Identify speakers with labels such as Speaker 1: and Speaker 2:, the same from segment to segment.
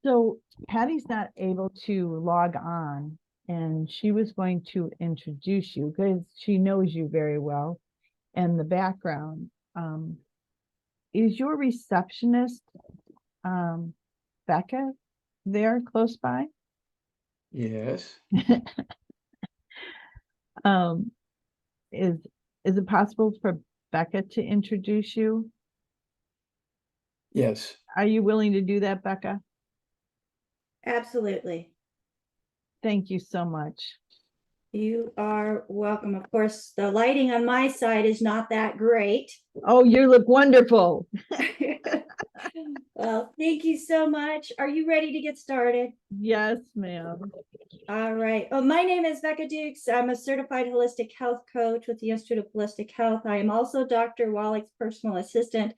Speaker 1: So Patty's not able to log on, and she was going to introduce you because she knows you very well and the background. Is your receptionist, Becca, there close by?
Speaker 2: Yes.
Speaker 1: Um, is it possible for Becca to introduce you?
Speaker 2: Yes.
Speaker 1: Are you willing to do that, Becca?
Speaker 3: Absolutely.
Speaker 1: Thank you so much.
Speaker 3: You are welcome. Of course, the lighting on my side is not that great.
Speaker 1: Oh, you look wonderful.
Speaker 3: Well, thank you so much. Are you ready to get started?
Speaker 1: Yes, ma'am.
Speaker 3: All right. Well, my name is Becca Dukes. I'm a certified holistic health coach with the Institute of Holistic Health. I am also Dr. Wallach's personal assistant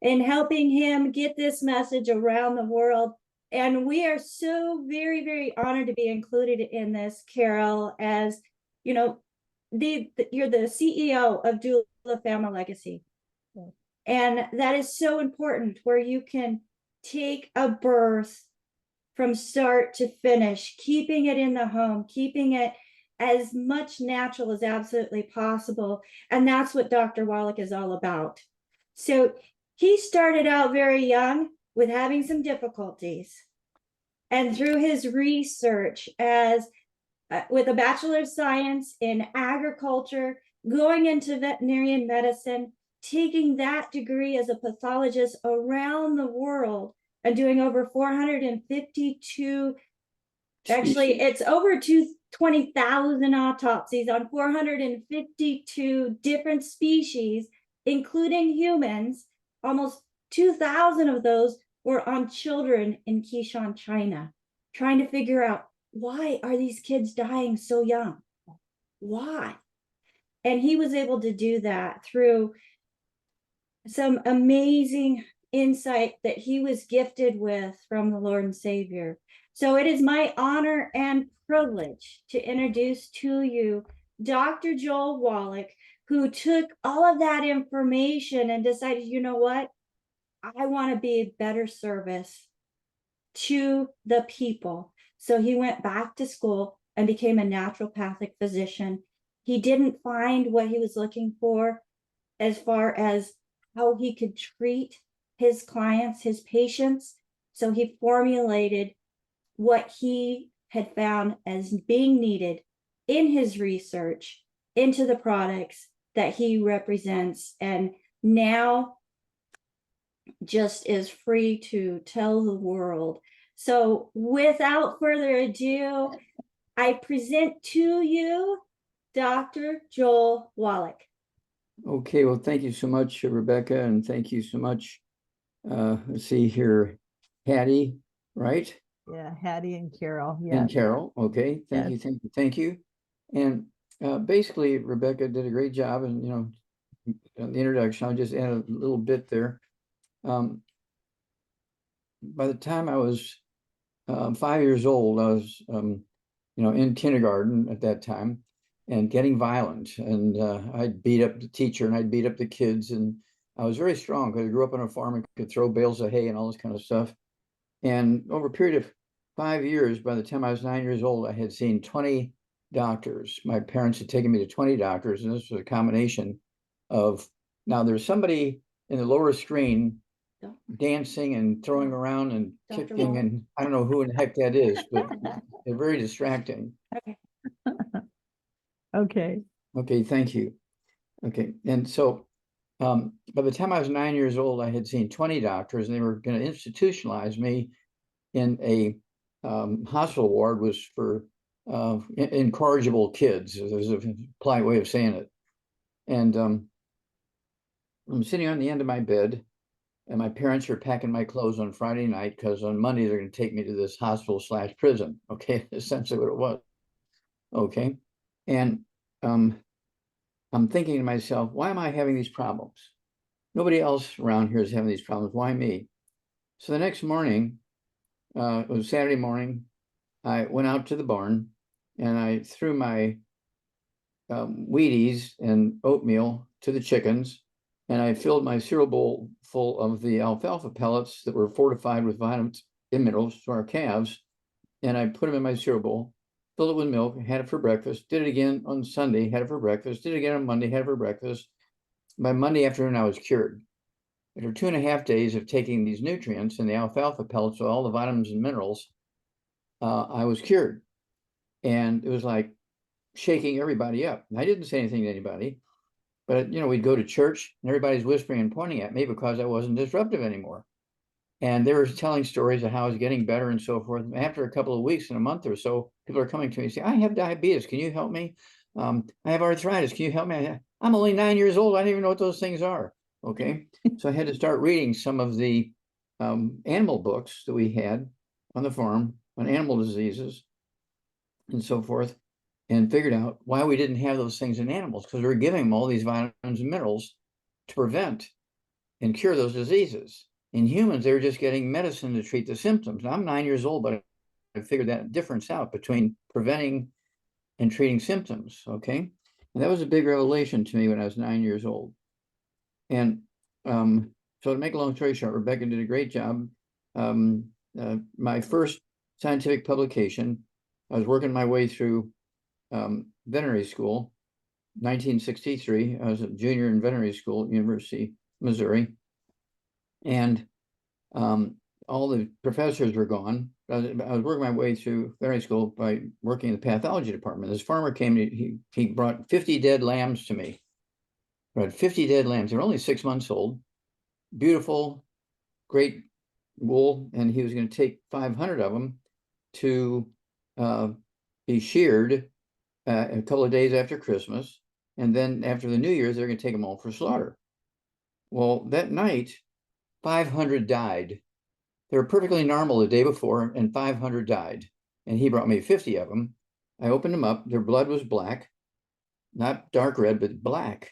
Speaker 3: in helping him get this message around the world. And we are so very, very honored to be included in this, Carol, as you know, you're the CEO of Doula Family Legacy.
Speaker 1: Yes.
Speaker 3: And that is so important, where you can take a birth from start to finish, keeping it in the home, keeping it as much natural as absolutely possible. And that's what Dr. Wallach is all about. So he started out very young with having some difficulties. And through his research with a Bachelor of Science in agriculture, going into veterinary medicine, taking that degree as a pathologist around the world and doing over 452, actually it's over 20,000 autopsies on 452 different species, including humans. Almost 2,000 of those were on children in Qishan, China, trying to figure out, why are these kids dying so young? Why? And he was able to do that through some amazing insight that he was gifted with from the Lord and Savior. So it is my honor and privilege to introduce to you Dr. Joel Wallach, who took all of that information and decided, you know what? I want to be a better service to the people. So he went back to school and became a naturopathic physician. He didn't find what he was looking for as far as how he could treat his clients, his patients. So he formulated what he had found as being needed in his research into the products that he represents, and now just is free to tell the world. So without further ado, I present to you Dr. Joel Wallach.
Speaker 2: Okay, well, thank you so much, Rebecca, and thank you so much. Let's see here, Hattie, right?
Speaker 1: Yeah, Hattie and Carol.
Speaker 2: And
Speaker 1: Yeah.
Speaker 2: Carol. Okay, thank
Speaker 1: Yes.
Speaker 2: you, thank you, thank you. And basically, Rebecca did a great job, and the introduction, I'll just add a little bit there. By the time I was 5 years old, I was in kindergarten at that time, and getting violent, and I'd beat up the teacher and I'd beat up the kids, and I was very strong because I grew up on a farm and could throw bales of hay and all this kind of stuff. And over a period of 5 years, by the time I was 9 years old, I had seen 20 doctors. My parents had taken me to 20 doctors, and this was a combination of, now there's somebody in the lower screen dancing and throwing around and
Speaker 3: Dr.
Speaker 2: kicking,
Speaker 3: Wallach.
Speaker 2: and I don't know who in the heck that is, but they're very distracting.
Speaker 1: Okay.
Speaker 2: Okay, thank you. Okay, and so by the time I was 9 years old, I had seen 20 doctors, and they were going to institutionalize me in a hospital ward, was for incorrigible kids. There's a polite way of saying it. And I'm sitting on the end of my bed, and my parents are packing my clothes on Friday night because on Monday they're going to take me to this hospital/prison. Okay, essentially what it was. Okay, and I'm thinking to myself, why am I having these problems? Nobody else around here is having these problems. Why me? So the next morning, it was Saturday morning, I went out to the barn and I threw my Wheaties and oatmeal to the chickens. and I filled my cereal bowl full of the alfalfa pellets that were fortified with vitamins and minerals to our calves. And I put them in my cereal bowl, filled it with milk, had it for breakfast, did it again on Sunday, had it for breakfast, did it again on Monday, had it for breakfast. By Monday afternoon, I was cured. After 2.5 days of taking these nutrients and the alfalfa pellets with all the vitamins and minerals, I was cured. And it was like shaking everybody up. And I didn't say anything to anybody, but we'd go to church and everybody's whispering and pointing at me because I wasn't disruptive anymore. And they were telling stories of how I was getting better and so forth. After a couple of weeks and a month or so, people are coming to me and say, I have diabetes. Can you help me? I have arthritis. Can you help me? I'm only 9 years old. I don't even know what those things are. Okay. So I had to start reading some of the animal books that we had on the farm on animal diseases and so forth, and figured out why we didn't have those things in animals, because we were giving them all these vitamins and minerals to prevent and cure those diseases. In humans, they were just getting medicine to treat the symptoms. Now, I'm 9 years old, but I figured that difference out between preventing and treating symptoms, okay? And that was a big revelation to me when I was 9 years old. And so to make a long story short, Rebecca did a great job. My first scientific publication, I was working my way through veterinary school, 1963. I was a junior in veterinary school at University of Missouri. And all the professors were gone. I was working my way through veterinary school by working in the pathology department. This farmer came, he brought 50 dead lambs to me. Brought 50 dead lambs. They were only 6 months old. Beautiful, great wool. And he was going to take 500 of them to be sheared a couple of days after Christmas. And then after the New Year's, they're going to take them all for slaughter. Well, that night, 500 died. They were perfectly normal the day before, and 500 died. And he brought me 50 of them. I opened them up. Their blood was black, not dark red, but black.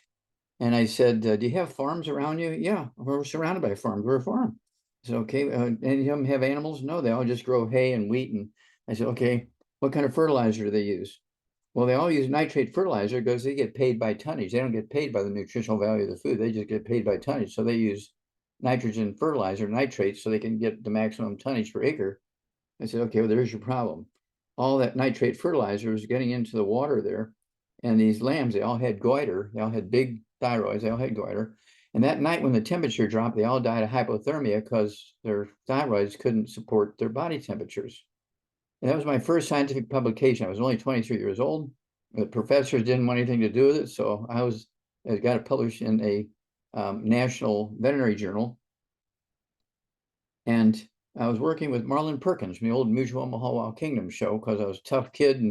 Speaker 2: And I said, do you have farms around you? Yeah, we're surrounded by farms. We're a farm. I said, okay, any of them have animals? No, they all just grow hay and wheat. And I said, okay, what kind of fertilizer do they use? Well, they all use nitrate fertilizer because they get paid by tonnage. They don't get paid by the nutritional value of the food. They just get paid by tonnage. So they use nitrogen fertilizer, nitrates, so they can get the maximum tonnage per acre. I said, okay, well, there's your problem. All that nitrate fertilizer is getting into the water there. And these lambs, they all had goiter. They all had big thyroids. They all had goiter. And that night when the temperature dropped, they all died of hypothermia because their thyroids couldn't support their body temperatures. And that was my first scientific publication. I was only 23 years old. The professors didn't want anything to do with it. So I got it published in a national veterinary journal. And I was working with Marlon Perkins from the old Mutual Omaha Wild Kingdom show because I was a tough kid,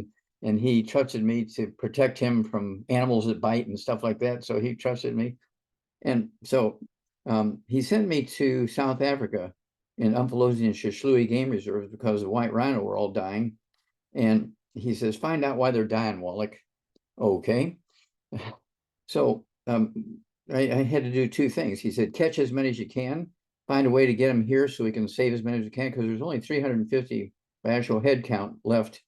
Speaker 2: and he trusted me to protect him from animals that bite and stuff like that. So he trusted me. And so he sent me to South Africa in Umfolozi and Shishlui game reserves because the white rhino were all dying. And he says, find out why they're dying, Wallach. Okay. So I had to do two things. He said, catch as many as you can, find a way to get them here so we can save as many as we can, because there's only 350 by actual head count left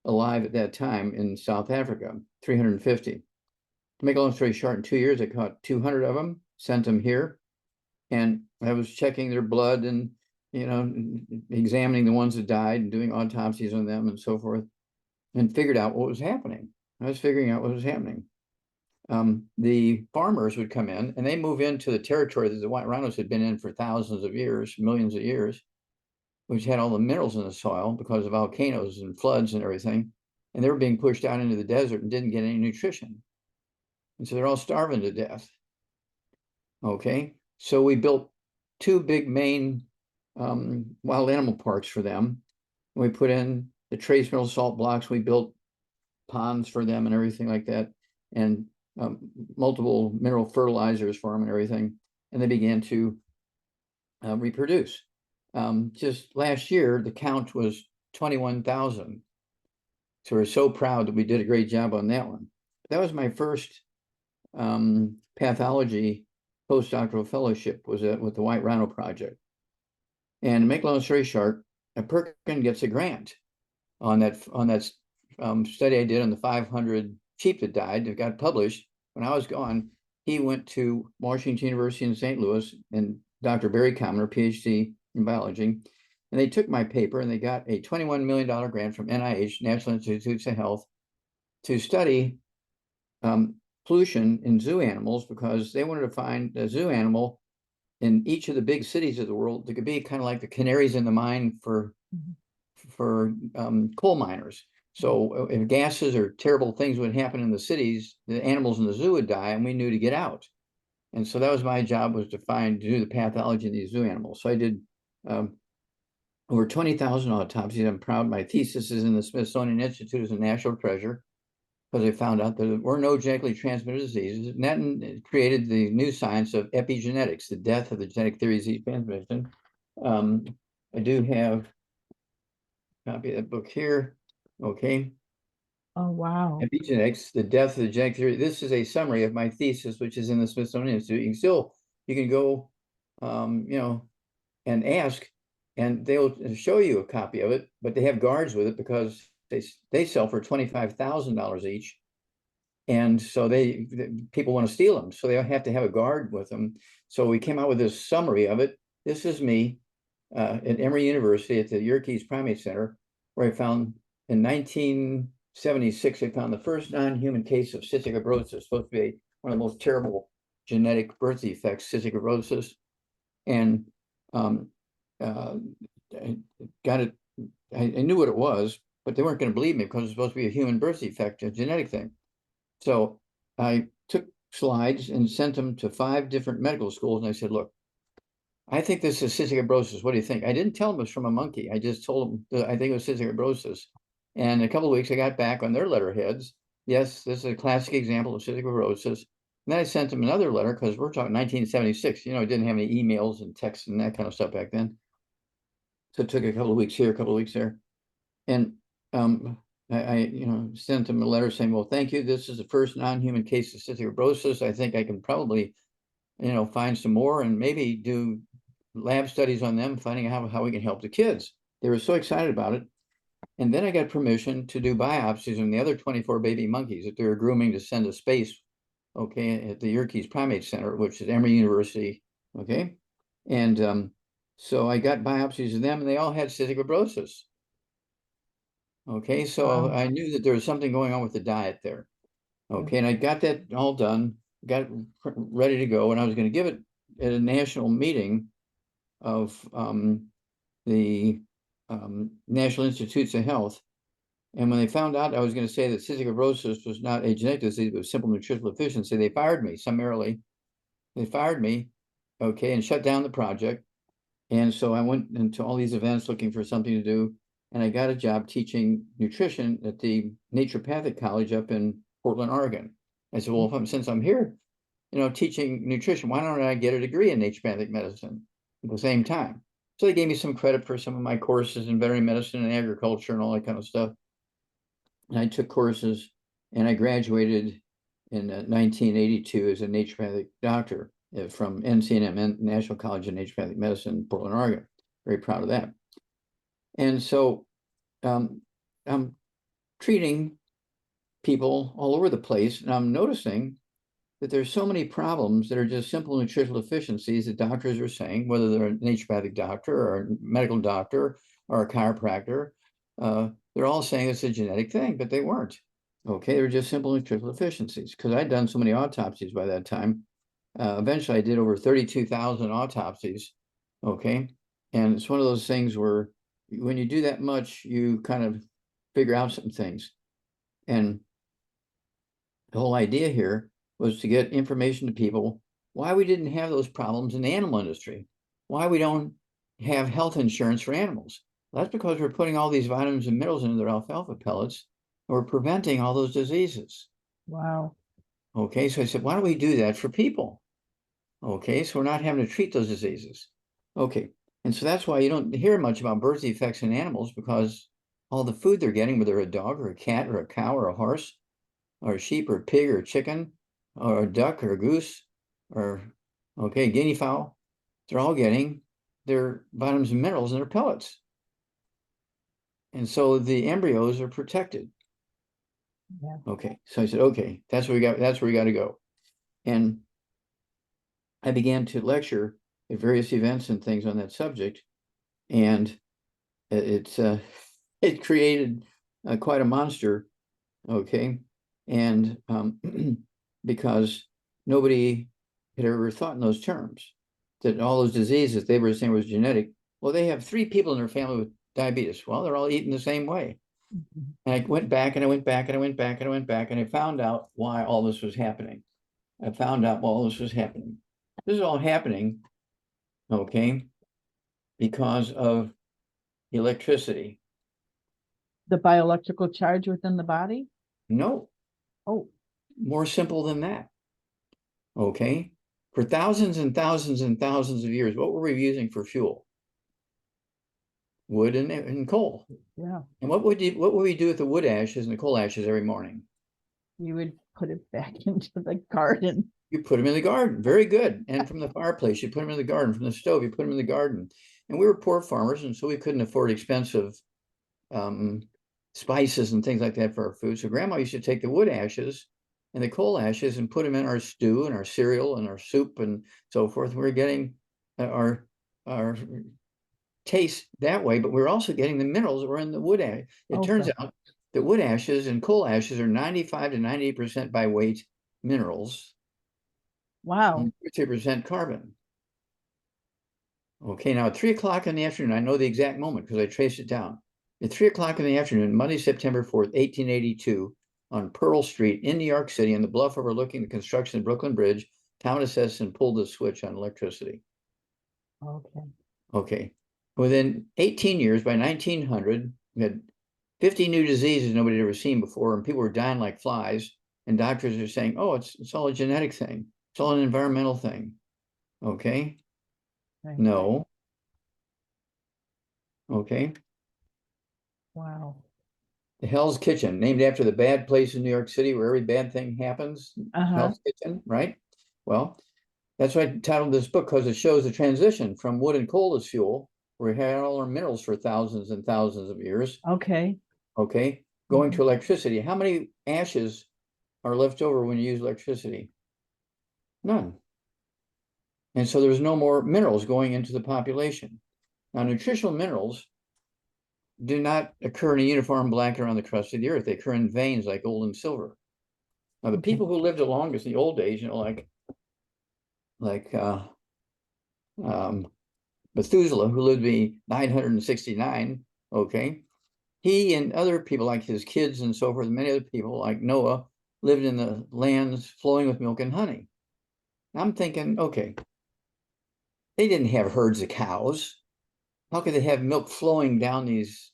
Speaker 2: alive at that time in South Africa, 350. To make a long story short, in 2 years, I caught 200 of them, sent them here, and I was checking their blood and, examining the ones that died and doing autopsies on them and so forth, and figured out what was happening. I was figuring out what was happening. The farmers would come in and they move into the territory that the white rhinos had been in for thousands of years, millions of years, which had all the minerals in the soil because of volcanoes and floods and everything. And they were being pushed out into the desert and didn't get any nutrition. And so they're all starving to death. Okay, so we built two big main wild animal parks for them. We put in the trace mineral salt blocks. We built ponds for them and everything like that, and multiple mineral fertilizers for them and everything. And they began to reproduce. Just last year, the count was 21,000. So we're so proud that we did a great job on that one. That was my first pathology postdoctoral fellowship, was with the White Rhino Project. And to make a long story short, Perkin gets a grant on that study I did on the 500 sheep that died that got published when I was gone. he went to Washington University in St. Louis, and Dr. Barry Commoner, PhD in biology, and they took my paper and they got a $21 million grant from NIH, National Institutes of Health, to study pollution in zoo animals, because they wanted to find a zoo animal in each of the big cities of the world that could be kind of like the canaries in the mine for coal miners. So if gases or terrible things would happen in the cities, the animals in the zoo would die, and we knew to get out. And so that was my job, was to do the pathology of these zoo animals. So I did over 20,000 autopsies. I'm proud my thesis is in the Smithsonian Institute as a national treasure, because they found out that there were no genetically transmitted diseases. And that created the new science of epigenetics, the death of the genetic theory of disease transmission. I do have a copy of that book here. Okay.
Speaker 1: Oh, wow.
Speaker 2: Epigenetics, the death of the genetic theory. This is a summary of my thesis, which is in the Smithsonian Institute. You can go, and ask, and they'll show you a copy of it, but they have guards with it because they sell for $25,000 each. And so people want to steal them. So they have to have a guard with them. So we came out with this summary of it. This is me at Emory University at the Yerkes Primate Center, where I found in 1976, I found the first non-human case of cystic fibrosis, supposed to be one of the most terrible genetic birth defects, cystic fibrosis. And I got it. I knew what it was, but they weren't going to believe me because it's supposed to be a human birth defect, a genetic thing. So I took slides and sent them to 5 different medical schools. And I said, look, I think this is cystic fibrosis. What do you think? I didn't tell them it was from a monkey. I just told them that I think it was cystic fibrosis. And in a couple of weeks, I got back on their letterheads. Yes, this is a classic example of cystic fibrosis. And then I sent them another letter, because we're talking 1976. I didn't have any emails and texts and that kind of stuff back then. So it took a couple of weeks here, a couple of weeks there. And I sent them a letter saying, well, thank you. This is the first non-human case of cystic fibrosis. I think I can probably, find some more and maybe do lab studies on them, finding out how we can help the kids. They were so excited about it. And then I got permission to do biopsies on the other 24 baby monkeys that they were grooming to send to space, okay, at the Yerkes Primate Center, which is Emory University, okay? And so I got biopsies of them, and they all had cystic fibrosis. Okay, so
Speaker 1: Wow.
Speaker 2: I knew that there was something going on with the diet there. Okay, and I got that all done, got it ready to go, and I was going to give it at a national meeting of the National Institutes of Health. And when they found out I was going to say that cystic fibrosis was not a genetic disease, but simple nutritional deficiency, they fired me summarily. They fired me, okay, and shut down the project. And so I went into all these events looking for something to do. And I got a job teaching nutrition at the Naturopathic College up in Portland, Oregon. I said, well, since I'm here, teaching nutrition, why don't I get a degree in naturopathic medicine at the same time? So they gave me some credit for some of my courses in veterinary medicine and agriculture and all that kind of stuff. And I took courses, and I graduated in 1982 as a naturopathic doctor from NCNM, National College of Naturopathic Medicine, Portland, Oregon. Very proud of that. And so I'm treating people all over the place, and I'm noticing that there's so many problems that are just simple nutritional deficiencies that doctors are saying, whether they're a naturopathic doctor or a medical doctor or a chiropractor, they're all saying it's a genetic thing, but they weren't. Okay, they were just simple nutritional deficiencies, because I'd done so many autopsies by that time. Eventually, I did over 32,000 autopsies. Okay, and it's one of those things where when you do that much, you kind of figure out some things. And the whole idea here was to get information to people why we didn't have those problems in the animal industry, why we don't have health insurance for animals. Well, that's because we're putting all these vitamins and minerals into their alfalfa pellets, and we're preventing all those diseases.
Speaker 1: Wow.
Speaker 2: Okay, so I said, why don't we do that for people? Okay, so we're not having to treat those diseases. Okay, and so that's why you don't hear much about birth defects in animals, because all the food they're getting, whether a dog or a cat or a cow or a horse or a sheep or a pig or a chicken or a duck or a goose or, okay, guinea fowl, they're all getting their vitamins and minerals in their pellets. And so the embryos are protected.
Speaker 1: Yeah.
Speaker 2: Okay, so I said, okay, that's where we got to go. And I began to lecture at various events and things on that subject, and it created quite a monster, okay, and because nobody had ever thought in those terms, that all those diseases they were saying was genetic. Well, they have 3 people in their family with diabetes. Well, they're all eating the same way.
Speaker 1: Mhm.
Speaker 2: And I went back and I went back and I went back and I went back and I found out why all this was happening. I found out why all this was happening. This is all happening, okay, because of electricity.
Speaker 1: The bioelectrical charge within the body?
Speaker 2: No,
Speaker 1: Oh,
Speaker 2: more simple than that. Okay. For thousands and thousands and thousands of years, what were we using for fuel? Wood and coal.
Speaker 1: yeah.
Speaker 2: And what would we do with the wood ashes and the coal ashes every morning?
Speaker 1: You would put it back into the garden.
Speaker 2: You put them in the garden. Very good. And from the fireplace, you put them in the garden. From the stove, you put them in the garden. And we were poor farmers, and so we couldn't afford expensive spices and things like that for our food. So grandma used to take the wood ashes and the coal ashes and put them in our stew and our cereal and our soup and so forth. We were getting our taste that way, but we're also getting the minerals that were in the wood ash. It turns
Speaker 1: Okay.
Speaker 2: out that wood ashes and coal ashes are 95 to 98% by weight minerals
Speaker 1: Wow.
Speaker 2: and 50% carbon. Okay, now at 3 o'clock in the afternoon, I know the exact moment because I traced it down. At 3 o'clock in the afternoon, Monday, September 4th, 1882, on Pearl Street in New York City, on the bluff overlooking the construction of Brooklyn Bridge, Thomas Edison pulled the switch on electricity.
Speaker 1: Okay.
Speaker 2: Okay. Within 18 years, by 1900, we had 50 new diseases nobody had ever seen before, and people were dying like flies. And doctors are saying, oh, it's all a genetic thing. It's all an environmental thing. Okay.
Speaker 1: Right.
Speaker 2: No. Okay.
Speaker 1: Wow.
Speaker 2: The Hell's Kitchen, named after the bad place in New York City where every bad thing happens.
Speaker 1: Uh-huh.
Speaker 2: Hell's Kitchen, right? Well, that's why I titled this book, because it shows the transition from wood and coal as fuel, where we had all our minerals for thousands and thousands of years,
Speaker 1: Okay.
Speaker 2: okay, going to electricity. How many ashes are left over when you use electricity? None. And so there's no more minerals going into the population. Now, nutritional minerals do not occur in a uniform blanket around the crust of the earth. They occur in veins like gold and silver. Now, the
Speaker 1: Okay.
Speaker 2: people who lived the longest in the old days, like Methuselah, who lived to be 969, okay, he and other people like his kids and so forth, many other people like Noah, lived in the lands flowing with milk and honey. I'm thinking, okay, they didn't have herds of cows. How could they have milk flowing down these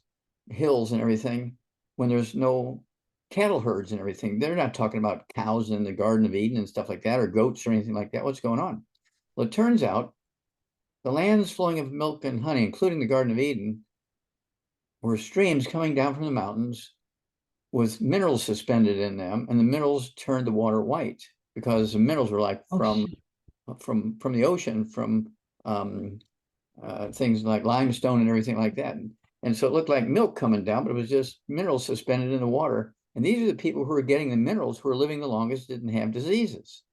Speaker 2: hills and everything when there's no cattle herds and everything? They're not talking about cows in the Garden of Eden and stuff like that, or goats or anything like that. What's going on? Well, it turns out the lands flowing of milk and honey, including the Garden of Eden, were streams coming down from the mountains with minerals suspended in them, and the minerals turned the water white because the minerals were like from the ocean, from things like limestone and everything like that. And so it looked like milk coming down, but it was just minerals suspended in the water. And these are the people who are getting the minerals, who are living the longest, didn't have diseases.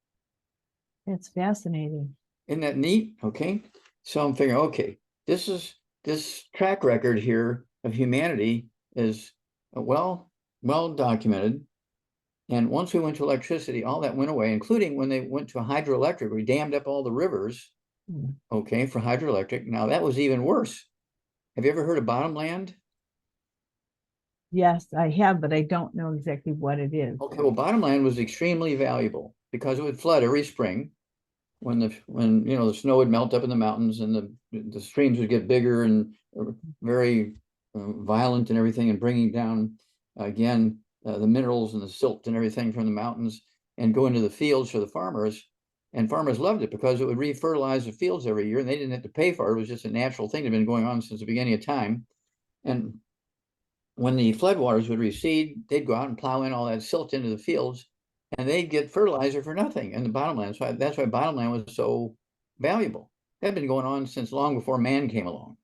Speaker 1: It's fascinating.
Speaker 2: Isn't that neat? Okay. So I'm figuring, okay, this track record here of humanity is well documented. And once we went to electricity, all that went away, including when they went to hydroelectric. We dammed up all the rivers, okay, for hydroelectric. Now that was even worse. Have you ever heard of bottomland?
Speaker 1: Yes, I have, but I don't know exactly what it is.
Speaker 2: Okay, well, bottomland was extremely valuable because it would flood every spring when the snow would melt up in the mountains and the streams would get bigger and very violent and everything, and bringing down again the minerals and the silt and everything from the mountains and go into the fields for the farmers. And farmers loved it because it would re-fertilize the fields every year, and they didn't have to pay for it. It was just a natural thing that had been going on since the beginning of time. And when the floodwaters would recede, they'd go out and plow in all that silt into the fields, and they'd get fertilizer for nothing in the bottomland. So that's why bottomland was so valuable. That had been going on since long before man came along.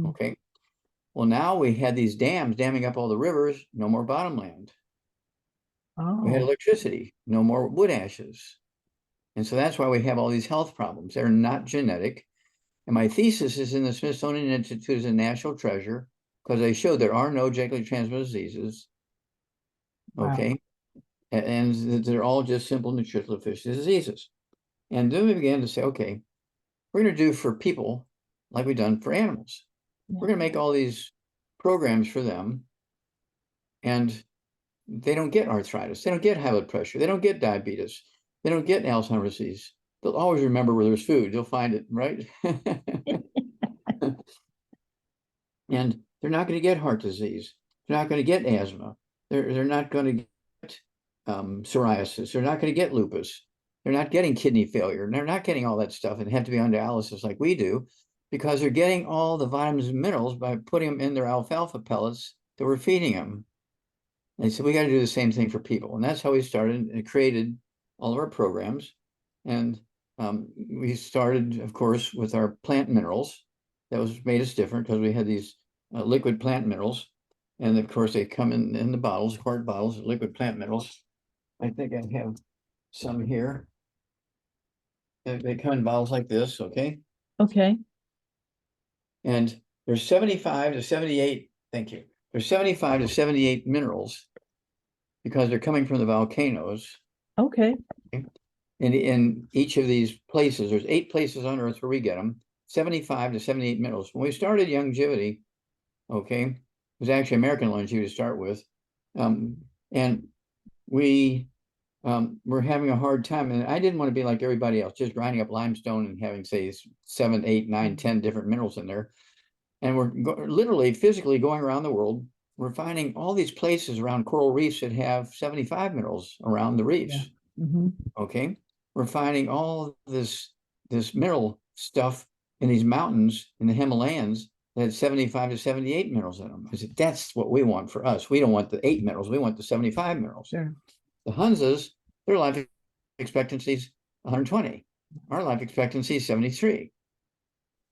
Speaker 2: Okay. Well, now we had these dams damming up all the rivers, no more bottomland. We had
Speaker 1: Oh,
Speaker 2: electricity, no more wood ashes. And so that's why we have all these health problems. They're not genetic. And my thesis is in the Smithsonian Institute as a national treasure because they showed there are no genetically transmitted diseases.
Speaker 1: Wow.
Speaker 2: Okay. And they're all just simple nutritional deficiency diseases. And then we began to say, okay, we're going to do for people like we've done for animals. We're going to make all these programs for them, and they don't get arthritis. They don't get high blood pressure. They don't get diabetes. They don't get Alzheimer's disease. They'll always remember where there's food. You'll find it, right? And they're not going to get heart disease. They're not going to get asthma. They're not going to get psoriasis. They're not going to get lupus. They're not getting kidney failure. They're not getting all that stuff and have to be on dialysis like we do, because they're getting all the vitamins and minerals by putting them in their alfalfa pellets that we're feeding them. And they said, we got to do the same thing for people. And that's how we started and created all of our programs. And we started, of course, with our plant minerals. That was made us different because we had these liquid plant minerals. And of course, they come in the bottles, quart bottles of liquid plant minerals. I think I have some here. They come in bottles like this, okay?
Speaker 1: Okay.
Speaker 2: And there's 75 to 78, thank you. There's 75 to 78 minerals because they're coming from the volcanoes.
Speaker 1: Okay.
Speaker 2: In each of these places, there's 8 places on Earth where we get them, 75 to 78 minerals. When we started longevity, okay, it was actually American longevity to start with. And we were having a hard time. And I didn't want to be like everybody else, just grinding up limestone and having, say, 7, 8, 9, 10 different minerals in there. And we're literally physically going around the world. We're finding all these places around coral reefs that have 75 minerals around the reefs.
Speaker 1: Yeah. Mm-hmm.
Speaker 2: Okay. We're finding all this mineral stuff in these mountains in the Himalayas that had 75 to 78 minerals in them. I said, that's what we want for us. We don't want the 8 minerals. We want the 75 minerals.
Speaker 1: Sure.
Speaker 2: The Hunzas, their life expectancy is 120. Our life expectancy is 73.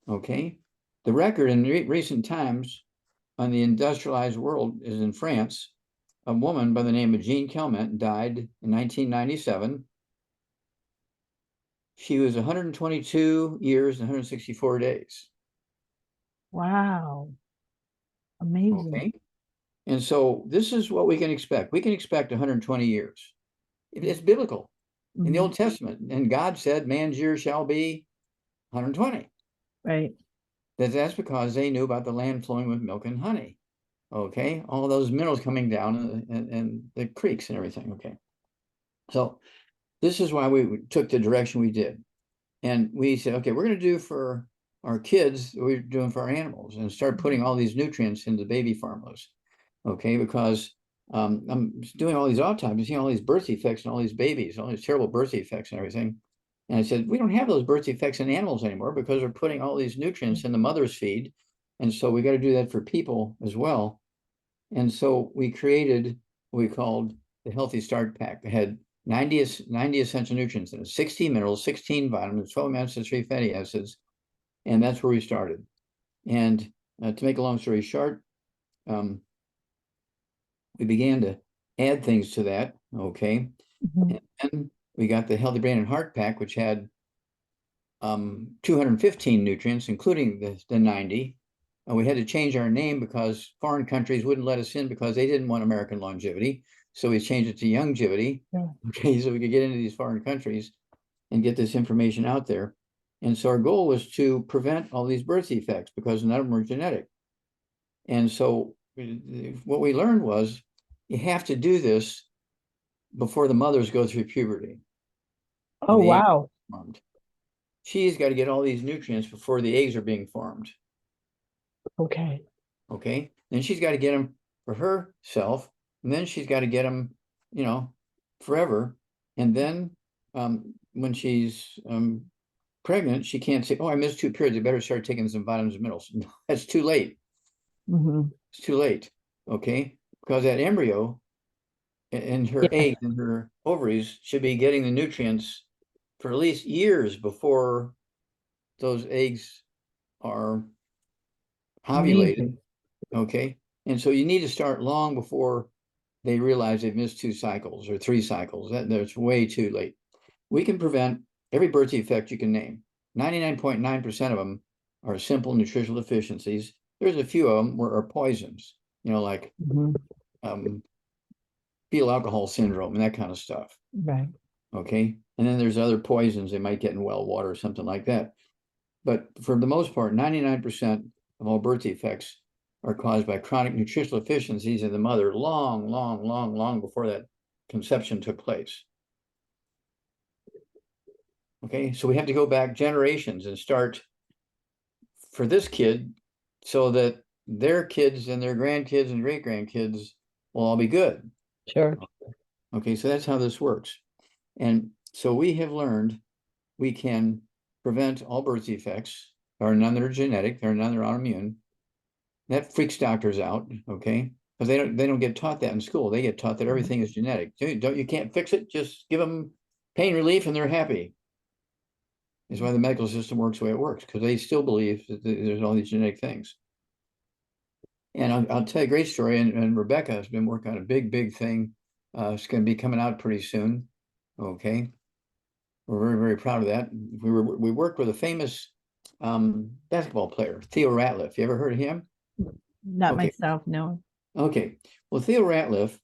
Speaker 2: Okay. The record in recent times on the industrialized world is in France. A woman by the name of Jean Calment died in 1997. She was 122 years and 164 days.
Speaker 1: Wow. Amazing.
Speaker 2: Okay. And so this is what we can expect. We can expect 120 years. It's biblical in the Old Testament. And God said, man's year shall be 120.
Speaker 1: Right.
Speaker 2: That's because they knew about the land flowing with milk and honey. Okay. All those minerals coming down and the creeks and everything. Okay. So this is why we took the direction we did. And we said, okay, we're going to do for our kids what we're doing for our animals and start putting all these nutrients into baby formulas. Okay. Because I'm doing all these autopsies, seeing all these birth defects and all these babies, all these terrible birth defects and everything. And I said, we don't have those birth defects in animals anymore because we're putting all these nutrients in the mother's feed. And so we got to do that for people as well. And so we created what we called the Healthy Start Pack. It had 90 essential nutrients in it, 16 minerals, 16 vitamins, 12 amino acids, 3 fatty acids. And that's where we started. And to make a long story short, we began to add things to that. Okay.
Speaker 1: Mm-hmm.
Speaker 2: And then we got the Healthy Brain and Heart Pack, which had 215 nutrients, including the 90. We had to change our name because foreign countries wouldn't let us in because they didn't want American longevity. So we changed it to Youngevity.
Speaker 1: Yeah.
Speaker 2: Okay, so we could get into these foreign countries and get this information out there. And so our goal was to prevent all these birth defects because none of them were genetic. And so what we learned was you have to do this before the mothers go through puberty.
Speaker 1: Oh, wow.
Speaker 2: She's got to get all these nutrients before the eggs are being formed.
Speaker 1: Okay.
Speaker 2: Okay. Then she's got to get them for herself. And then she's got to get them, forever. And then when she's pregnant, she can't say, oh, I missed 2 periods. I better start taking some vitamins and minerals. No, that's too late.
Speaker 1: Mm-hmm.
Speaker 2: It's too late. Okay. Because that embryo and her eggs and her ovaries should be getting the nutrients for at least years before those eggs are ovulated.
Speaker 1: Amazing.
Speaker 2: Okay. And so you need to start long before they realize they've missed 2 cycles or 3 cycles. That's way too late. We can prevent every birth defect you can name. 99.9% of them are simple nutritional deficiencies. There's a few of them where are poisons, like fetal alcohol syndrome and that kind of stuff.
Speaker 1: Right.
Speaker 2: Okay. And then there's other poisons they might get in well water or something like that. But for the most part, 99% of all birth defects are caused by chronic nutritional deficiencies in the mother long before that conception took place. Okay, so we have to go back generations and start for this kid so that their kids and their grandkids and great grandkids will all be good.
Speaker 1: Sure.
Speaker 2: Okay, so that's how this works. And so we have learned we can prevent all birth defects. There are none that are genetic, there are none that are autoimmune. That freaks doctors out, okay? Because they don't get taught that in school. They get taught that everything is genetic. You can't fix it, just give them pain relief and they're happy. That's why the medical system works the way it works, because they still believe that there's all these genetic things. And I'll tell you a great story, and Rebecca has been working on a big thing. It's going to be coming out pretty soon, okay? We're very, very proud of that. We worked with a famous basketball player, Theo Ratliff. You ever heard of him?
Speaker 1: Not myself, no.
Speaker 2: Okay. Well, Theo Ratliff,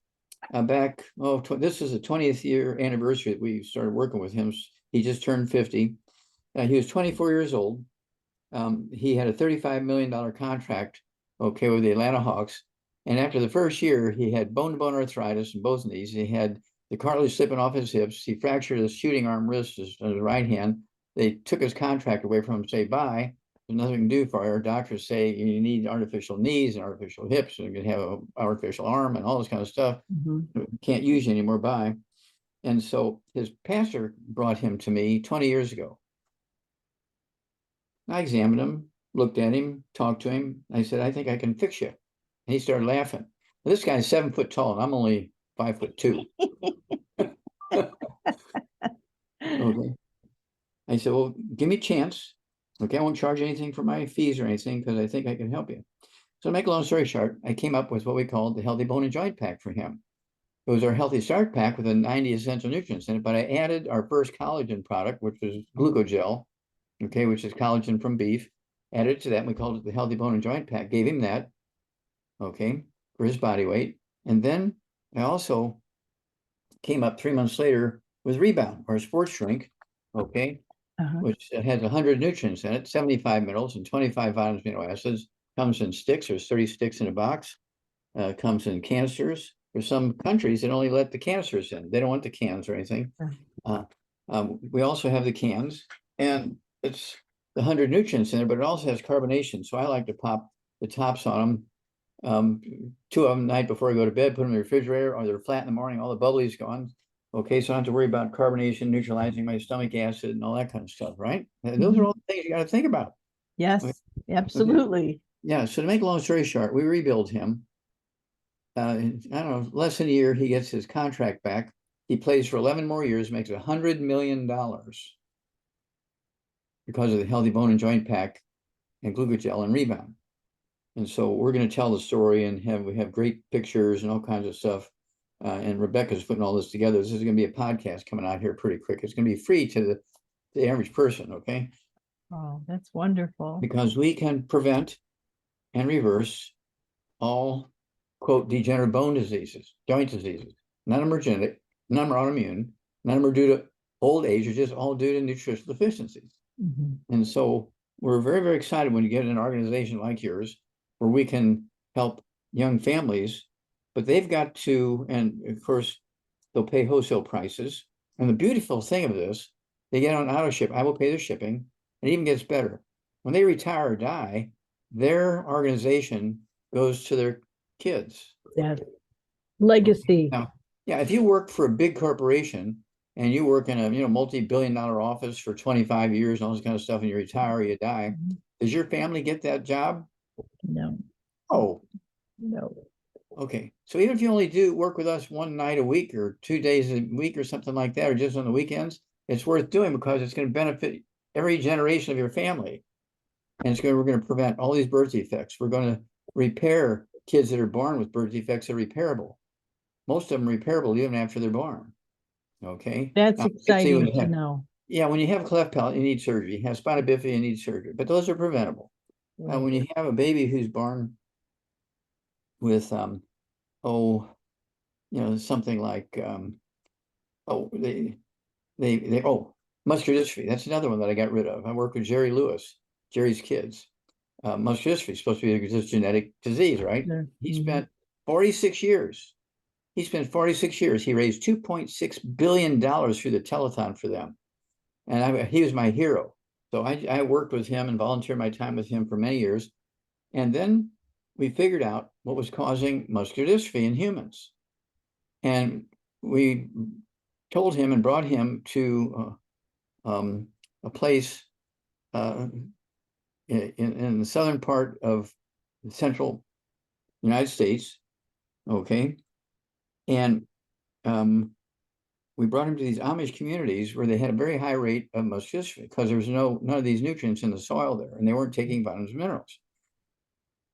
Speaker 2: back, this is the 20th year anniversary that we started working with him. He just turned 50. He was 24 years old. He had a $35 million contract, okay, with the Atlanta Hawks. And after the first year, he had bone-to-bone arthritis in both knees. He had the cartilage slipping off his hips. He fractured his shooting arm wrist, his right hand. They took his contract away from him, say, bye. There's nothing we can do for you. Our doctors say you need artificial knees and artificial hips, and you can have an artificial arm and all this kind of stuff. Can't use you anymore, bye. And so his pastor brought him to me 20 years ago. I examined him, looked at him, talked to him. I said, I think I can fix you. And he started laughing. Well, this guy's 7 foot tall, and I'm only 5'2". Okay. I said, well, give me a chance. Okay, I won't charge anything for my fees or anything because I think I can help you. So to make a long story short, I came up with what we called the Healthy Bone and Joint Pack for him. It was our Healthy Start Pack with the 90 essential nutrients in it, but I added our first collagen product, which was glucogel, okay, which is collagen from beef. Added to that, and we called it the Healthy Bone and Joint Pack. Gave him that, okay, for his body weight. And then I also came up 3 months later with Rebound, or sports drink, okay, which has 100 nutrients in it, 75 minerals and 25 vitamins, amino acids. Comes in sticks. There's 30 sticks in a box. Comes in canisters. There's some countries that only let the canisters in. They don't want the cans or anything. We also have the cans, and it's the 100 nutrients in there, but it also has carbonation. So I like to pop the tops on them. 2 of them the night before I go to bed, put them in the refrigerator, or they're flat in the morning, all the bubbly's gone. Okay, so I don't have to worry about carbonation, neutralizing my stomach acid and all that kind of stuff, right? And those are all the things you got to think about.
Speaker 1: Yes,
Speaker 2: okay.
Speaker 1: Absolutely.
Speaker 2: Yeah, so to make a long story short, we rebuild him. I don't know, less than a year, he gets his contract back. He plays for 11 more years, makes $100 million because of the Healthy Bone and Joint Pack and glucogel and Rebound. And so we're going to tell the story, and we have great pictures and all kinds of stuff. And Rebecca's putting all this together. This is going to be a podcast coming out here pretty quick. It's going to be free to the average person, okay?
Speaker 1: Oh, that's wonderful.
Speaker 2: Because we can prevent and reverse all, quote, degenerative bone diseases, joint diseases. None of them are genetic, none of them are autoimmune, none of them are due to old age, or just all due to nutritional deficiencies. And so we're very, very excited when you get an organization like yours where we can help young families, but they've got to, and of course, they'll pay wholesale prices. And the beautiful thing of this, they get on auto ship. I will pay the shipping. It even gets better. When they retire or die, their organization goes to their kids.
Speaker 1: Yeah. Legacy.
Speaker 2: Now, yeah, if you work for a big corporation and you work in a multi-billion-dollar office for 25 years and all this kind of stuff, and you retire, you die, does your family get that job?
Speaker 1: No.
Speaker 2: Oh,
Speaker 1: no.
Speaker 2: Okay, so even if you only work with us 1 night a week or 2 days a week or something like that, or just on the weekends, it's worth doing because it's going to benefit every generation of your family. And we're going to prevent all these birth defects. We're going to repair kids that are born with birth defects that are repairable. Most of them are repairable even after they're born. Okay.
Speaker 1: That's exciting to know.
Speaker 2: Yeah, when you have a cleft palate, you need surgery. You have spina bifida, you need surgery, but those are preventable.
Speaker 1: Right.
Speaker 2: When you have a baby who's born with, something like, muscular dystrophy. That's another one that I got rid of. I worked with Jerry Lewis, Jerry's kids. Muscular dystrophy is supposed to be a genetic disease, right?
Speaker 1: Sure.
Speaker 2: He
Speaker 1: Mhm.
Speaker 2: spent 46 years. He spent 46 years. He raised $2.6 billion through the telethon for them. And he was my hero. So I worked with him and volunteered my time with him for many years. And then we figured out what was causing muscular dystrophy in humans. And we told him and brought him to a place in the southern part of the central United States. Okay. And we brought him to these Amish communities where they had a very high rate of muscular dystrophy because there was none of these nutrients in the soil there, and they weren't taking vitamins and minerals.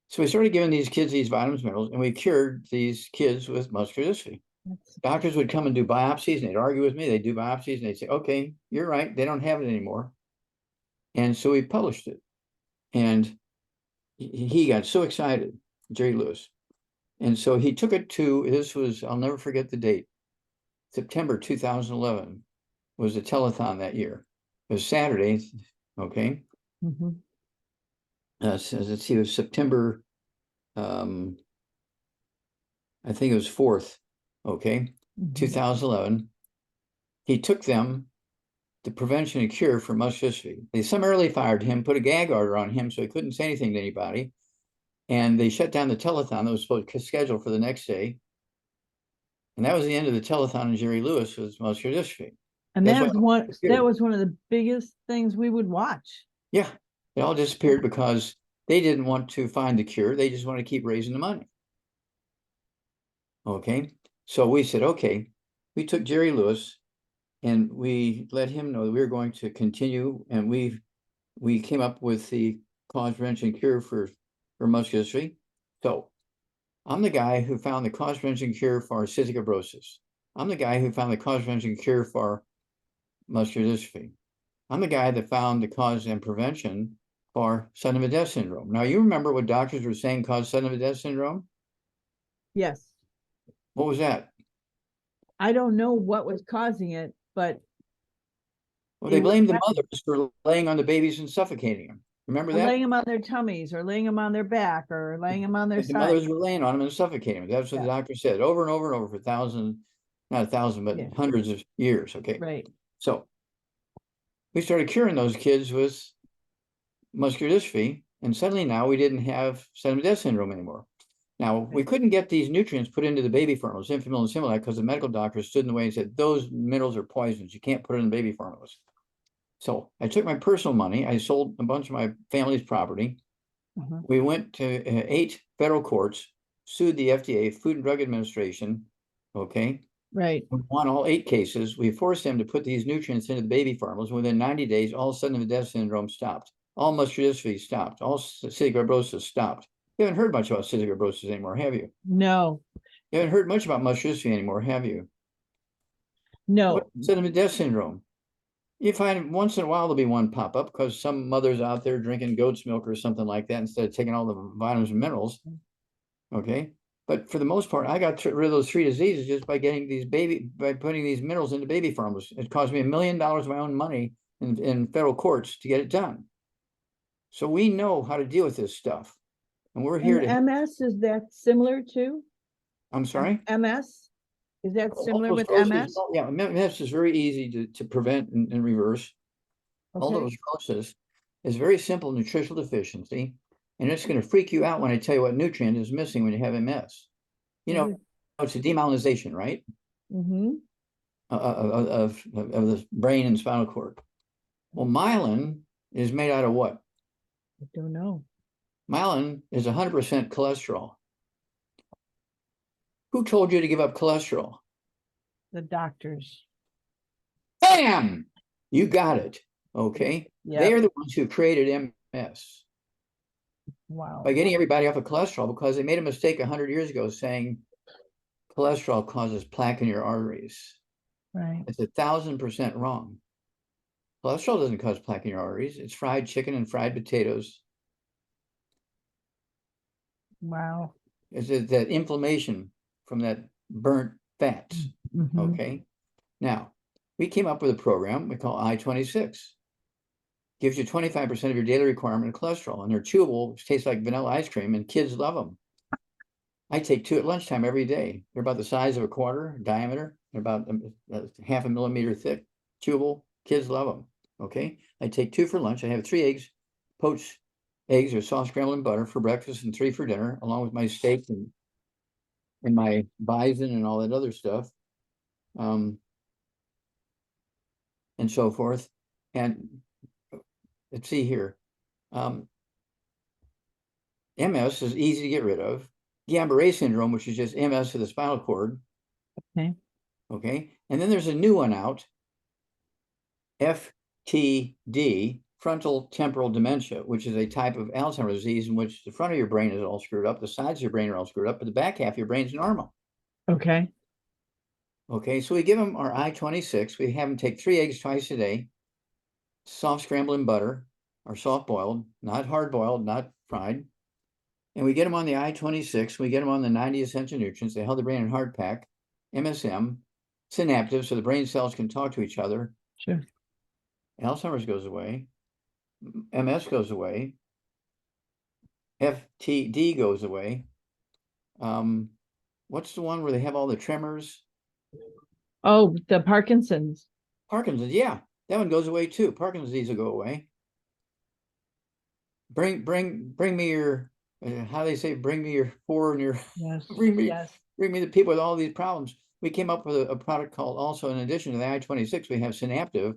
Speaker 2: So we started giving these kids these vitamins and minerals, and we cured these kids with muscular dystrophy. Doctors would come and do biopsies, and they'd argue with me. They'd do biopsies, and they'd say, okay, you're right. They don't have it anymore. And so we published it. And he got so excited, Jerry Lewis. And so he took it I'll never forget the date, September 2011 was a telethon that year. It was Saturday, okay?
Speaker 1: Mhm.
Speaker 2: Let's see, it was September, I think it was 4th, okay,
Speaker 1: Mhm.
Speaker 2: 2011. He took them to prevention and cure for muscular dystrophy. They summarily fired him, put a gag order on him so he couldn't say anything to anybody. And they shut down the telethon that was supposed to schedule for the next day. And that was the end of the telethon, and Jerry Lewis was muscular dystrophy.
Speaker 1: And
Speaker 2: That's
Speaker 1: that
Speaker 2: why
Speaker 1: was one of the biggest things we would watch.
Speaker 2: Yeah, it all disappeared because they didn't want to find the cure. They just wanted to keep raising the money. Okay, so we said, okay, we took Jerry Lewis and we let him know that we were going to continue, and we came up with the cause, prevention, cure for muscular dystrophy. So I'm the guy who found the cause, prevention, cure for cystic fibrosis. I'm the guy who found the cause, prevention, cure for muscular dystrophy. I'm the guy that found the cause and prevention for sudden death syndrome. Now, you remember what doctors were saying caused sudden death syndrome?
Speaker 1: Yes.
Speaker 2: What was that?
Speaker 1: I don't know what was causing it, but
Speaker 2: Well, they blamed the mothers for laying on the babies and suffocating them. Remember that?
Speaker 1: laying them on their tummies or laying them on their back or laying them on their
Speaker 2: The
Speaker 1: side.
Speaker 2: mothers were laying on them and suffocating them. That's what the doctor said over and over and over for not 1,000, but hundreds of years. Okay.
Speaker 1: Right.
Speaker 2: So we started curing those kids with muscular dystrophy, and suddenly now we didn't have sudden death syndrome anymore. Now, we couldn't get these nutrients put into the baby formulas, Infamil and Similac, because the medical doctors stood in the way and said, those minerals are poisons. You can't put it in baby formulas. So I took my personal money. I sold a bunch of my family's property. We went to 8 federal courts, sued the FDA, Food and Drug Administration. Okay.
Speaker 1: Right.
Speaker 2: We won all 8 cases. We forced them to put these nutrients into the baby formulas. Within 90 days, all sudden death syndrome stopped. All muscular dystrophy stopped. All cystic fibrosis stopped. You haven't heard much about cystic fibrosis anymore, have you?
Speaker 1: No.
Speaker 2: You haven't heard much about muscular dystrophy anymore, have you?
Speaker 1: No.
Speaker 2: Sudden death syndrome. You find once in a while there'll be one pop up because some mother's out there drinking goat's milk or something like that instead of taking all the vitamins and minerals. Okay. But for the most part, I got rid of those 3 diseases just by by putting these minerals into baby formulas. It cost me $1 million of my own money in federal courts to get it done. So we know how to deal with this stuff. And we're here to.
Speaker 1: MS, is that similar to?
Speaker 2: I'm sorry?
Speaker 1: MS? Is that similar with
Speaker 2: sclerosis,
Speaker 1: MS?
Speaker 2: Yeah, MS is very easy to prevent and reverse. Multiple sclerosis is very simple nutritional deficiency, and it's going to freak you out when I tell you what nutrient is missing when you have MS. You know, it's a demyelinization, right? Of the brain and spinal cord. Well, myelin is made out of what?
Speaker 1: I don't know.
Speaker 2: Myelin is 100% cholesterol. Who told you to give up cholesterol?
Speaker 1: The doctors.
Speaker 2: Bam! You got it. Okay.
Speaker 1: Yeah.
Speaker 2: They are the ones who created MS.
Speaker 1: Wow.
Speaker 2: By getting everybody off of cholesterol, because they made a mistake 100 years ago saying cholesterol causes plaque in your arteries.
Speaker 1: Right.
Speaker 2: It's 1,000% wrong. Cholesterol doesn't cause plaque in your arteries. It's fried chicken and fried potatoes.
Speaker 1: Wow.
Speaker 2: It's that inflammation from that burnt fats.
Speaker 1: Mhm.
Speaker 2: Okay. Now, we came up with a program we call I-26. Gives you 25% of your daily requirement of cholesterol, and they're chewable, which tastes like vanilla ice cream, and kids love them. I take 2 at lunchtime every day. They're about the size of a quarter diameter. They're about half a millimeter thick, chewable. Kids love them. Okay. I take 2 for lunch. I have 3 eggs, poached eggs or soft scrambled in butter for breakfast, and 3 for dinner, along with my steak and my bison and all that other stuff, and so forth. And let's see here. MS is easy to get rid of. Guillain-Barré syndrome, which is just MS of the spinal cord.
Speaker 1: Okay.
Speaker 2: Okay. And then there's a new one out, FTD, frontal temporal dementia, which is a type of Alzheimer's disease in which the front of your brain is all screwed up, the sides of your brain are all screwed up, but the back half of your brain is normal.
Speaker 1: Okay.
Speaker 2: Okay. So we give them our I-26. We have them take 3 eggs twice a day, soft scrambled in butter, or soft boiled, not hard boiled, not fried. And we get them on the I-26. We get them on the 90 essential nutrients. They held the brain in hard pack, MSM, synaptive, so the brain cells can talk to each other.
Speaker 1: Sure.
Speaker 2: Alzheimer's goes away. MS goes away. FTD goes away. What's the one where they have all the tremors?
Speaker 1: Oh, the Parkinson's.
Speaker 2: Parkinson's, yeah, that one goes away too. Parkinson's disease will go away. Bring me your, how they say, bring me your poor and your,
Speaker 1: Yes.
Speaker 2: bring me
Speaker 1: Yes.
Speaker 2: the people with all these problems. We came up with a product called, also in addition to the I-26, we have synaptive,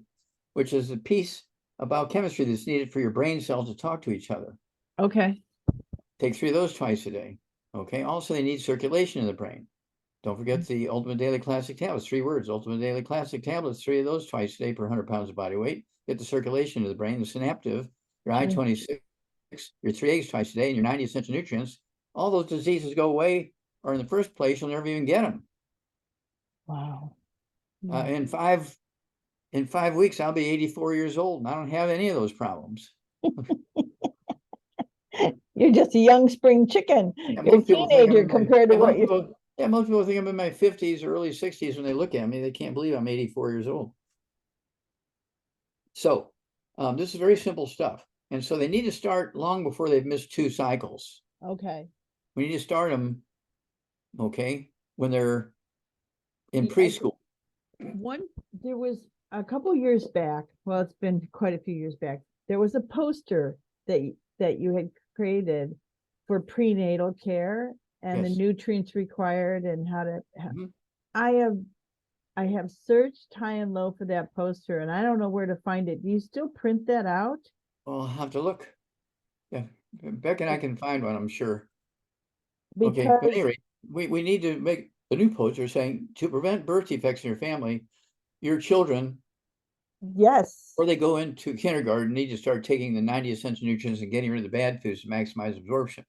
Speaker 2: which is a piece of biochemistry that's needed for your brain cells to talk to each other.
Speaker 1: Okay.
Speaker 2: Take 3 of those twice a day. Okay. Also, they need circulation in the brain. Don't forget the Ultimate Daily Classic tablets. 3 words, Ultimate Daily Classic tablets. 3 of those twice a day per 100 pounds of body weight. Get the circulation of the brain, the synaptive, your I-26, your 3 eggs twice a day, and your 90 essential nutrients. All those diseases go away, or in the first place, you'll never even get them.
Speaker 1: Wow.
Speaker 2: In 5 weeks, I'll be 84 years old, and I don't have any of those problems.
Speaker 1: You're just a young spring chicken.
Speaker 2: Yeah,
Speaker 1: You're a
Speaker 2: most people think
Speaker 1: teenager compared to what you.
Speaker 2: Most people think I'm in my 50s or early 60s when they look at me. They can't believe I'm 84 years old. So this is very simple stuff. And so they need to start long before they've missed 2 cycles.
Speaker 1: Okay.
Speaker 2: We need to start them, okay, when they're in
Speaker 1: Yeah,
Speaker 2: preschool.
Speaker 1: There was a couple years back, well, it's been quite a few years back, there was a poster that you had created for prenatal care and the
Speaker 2: Yes.
Speaker 1: nutrients required and how to.
Speaker 2: Mhm.
Speaker 1: I have searched high and low for that poster and I don't know where to find it. Do you still print that out?
Speaker 2: Well, I'll have to look. Yeah, Beck and I can find one, I'm sure. Okay,
Speaker 1: Because
Speaker 2: but anyway, we need to make a new poster saying to prevent birth defects in your family, your children,
Speaker 1: yes,
Speaker 2: before they go into kindergarten, need to start taking the 90 essential nutrients and getting rid of the bad foods to maximize absorption.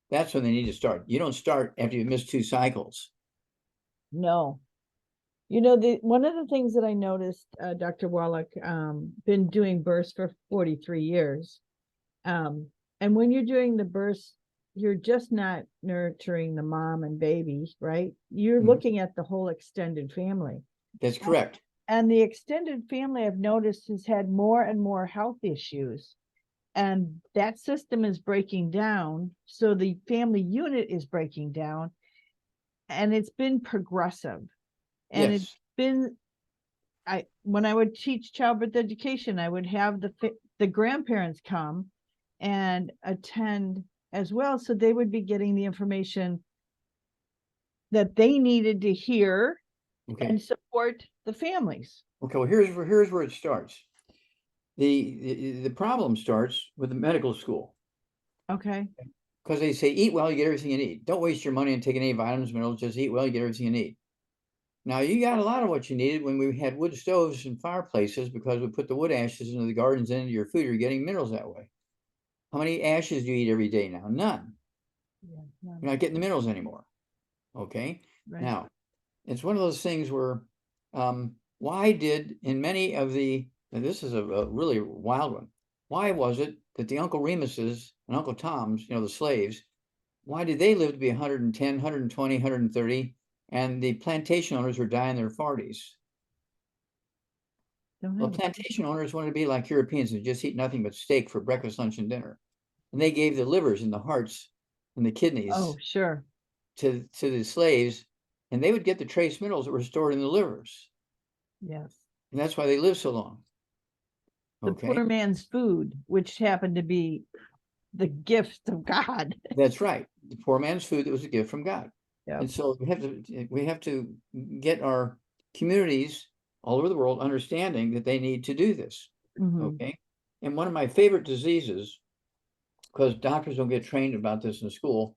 Speaker 2: That's when they need to start. You don't start after you've missed 2 cycles.
Speaker 1: no. One of the things that I noticed, Dr. Wallach, been doing births for 43 years. And when you're doing the births, you're just not nurturing the mom and baby, right? You're
Speaker 2: Mhm.
Speaker 1: looking at the whole extended family.
Speaker 2: That's correct.
Speaker 1: And the extended family, I've noticed, has had more and more health issues. And that system is breaking down. So the family unit is breaking down. And it's been progressive. And
Speaker 2: Yes.
Speaker 1: it's been, when I would teach childbirth education, I would have the grandparents come and attend as well. So they would be getting the information that they needed to hear
Speaker 2: Okay.
Speaker 1: and support the families.
Speaker 2: Okay. Well, here's where it starts. The problem starts with the medical school.
Speaker 1: Okay.
Speaker 2: Because they say, eat well, you get everything you need. Don't waste your money on taking any vitamins, minerals, just eat well, you get everything you need. Now, you got a lot of what you needed when we had wood stoves and fireplaces because we put the wood ashes into the gardens and into your food. You're getting minerals that way. How many ashes do you eat every day now? None.
Speaker 1: Yeah,
Speaker 2: You're not getting the minerals anymore. Okay.
Speaker 1: right.
Speaker 2: Now, it's one of those things where why did in many of the and this is a really wild one. Why was it that the Uncle Remuses and Uncle Toms, the slaves, why did they live to be 110, 120, 130, and the plantation owners were dying in their 40s? Well, plantation owners wanted to be like Europeans and just eat nothing but steak for breakfast, lunch, and dinner. And they gave the livers and the hearts and the kidneys
Speaker 1: sure.
Speaker 2: to the slaves, and they would get the trace minerals that were stored in the livers.
Speaker 1: Yes.
Speaker 2: And that's why they live so long.
Speaker 1: The poor man's food, which happened to be the gift of God.
Speaker 2: That's right. The poor man's food that was a gift from God.
Speaker 1: Yep.
Speaker 2: And so we have to get our communities all over the world understanding that they need to do this. Okay. And one of my favorite diseases, because doctors don't get trained about this in school,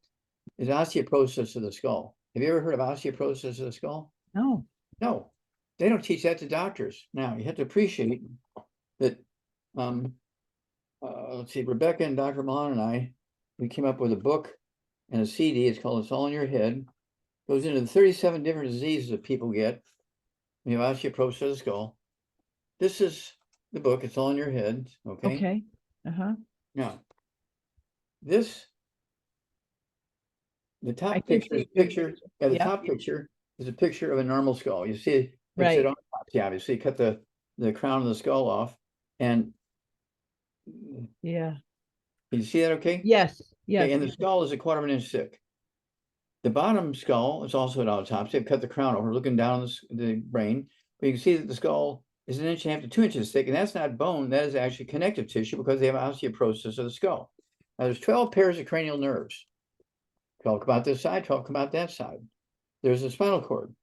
Speaker 2: is osteoporosis of the skull. Have you ever heard of osteoporosis of the skull?
Speaker 1: No.
Speaker 2: No, they don't teach that to doctors. Now you have to appreciate that. Let's see, Rebecca and Dr. Milan and I, we came up with a book and a CD. It's called "It's All in Your Head." Goes into the 37 different diseases that people get. You have osteoporosis of the skull. This is the book. It's all in your head. Okay.
Speaker 1: Okay.
Speaker 2: Now, the top picture is a picture. Yeah, the top picture is a picture of a normal skull. You see it,
Speaker 1: right.
Speaker 2: Obviously, cut the crown of the skull off, and
Speaker 1: yeah.
Speaker 2: Can you see that? Okay.
Speaker 1: Yes. Yes.
Speaker 2: Okay, and the skull is a 1/4 of an inch thick. The bottom skull is also an autopsy. They've cut the crown over, looking down the brain, but you can see that the skull is 1.5 inches to 2 inches thick, and that's not bone. That is actually connective tissue because they have osteoporosis of the skull. Now, there's 12 pairs of cranial nerves. 12 come out this side, 12 come out that side. There's a spinal cord,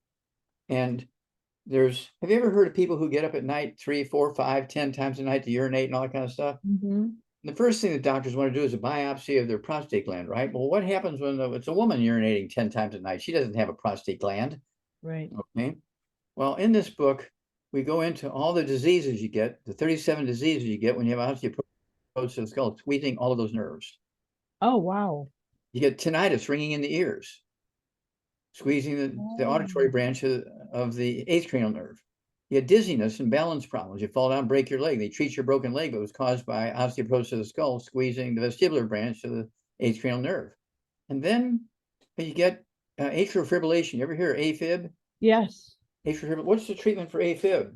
Speaker 2: and have you ever heard of people who get up at night 3, 4, 5, 10 times a night to urinate and all that kind of stuff? The first thing that doctors want to do is a biopsy of their prostate gland, right? Well, what happens when it's a woman urinating 10 times a night? She doesn't have a prostate gland.
Speaker 1: Right.
Speaker 2: Okay. Well, in this book, we go into all the diseases you get, the 37 diseases you get when you have osteoporosis of the skull, squeezing all of those nerves.
Speaker 1: Oh, wow.
Speaker 2: You get tinnitus ringing in the ears, squeezing the auditory branch of the 8th cranial nerve. You get dizziness and balance problems. You fall down, break your leg. They treat your broken leg, but it was caused by osteoporosis of the skull, squeezing the vestibular branch of the 8th cranial nerve. And then you get atrial fibrillation. You ever hear of AFib?
Speaker 1: Yes.
Speaker 2: Atrial fibrillation. What's the treatment for AFib?